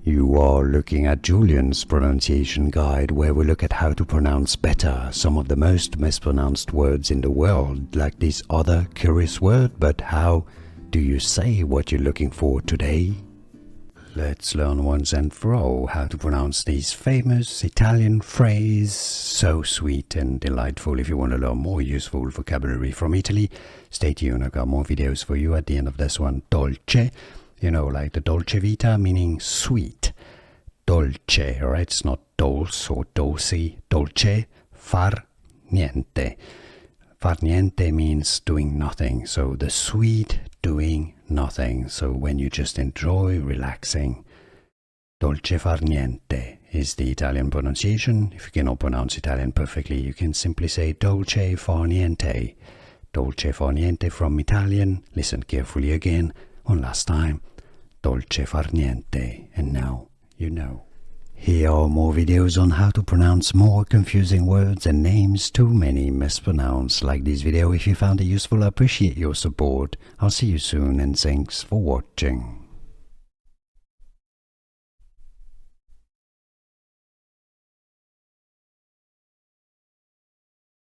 You are looking at Julian's pronunciation guide, where we look at how to pronounce better some of the most mispronounced words in the world, like this other curious word. But how do you say what you're looking for today? Let's learn once and for all how to pronounce this famous Italian phrase, so sweet and delightful. If you want to learn more useful vocabulary from Italy, stay tuned. I've got more videos for you at the end of this one. Dolce, you know, like the dolce vita, meaning sweet. Dolce, alright? It's not dulce or dolce. Dolce far niente. Far niente means doing nothing. So the sweet doing nothing. So when you just enjoy relaxing. Dolce far niente is the Italian pronunciation. If you cannot pronounce Italian perfectly, you can simply say dolce far niente. Dolce far niente from Italian. Listen carefully again. One last time. Dolce far niente. And now you know. Here are more videos on how to pronounce more confusing words and names too many mispronounced. Like this video if you found it useful. I appreciate your support. I'll see you soon and thanks for watching.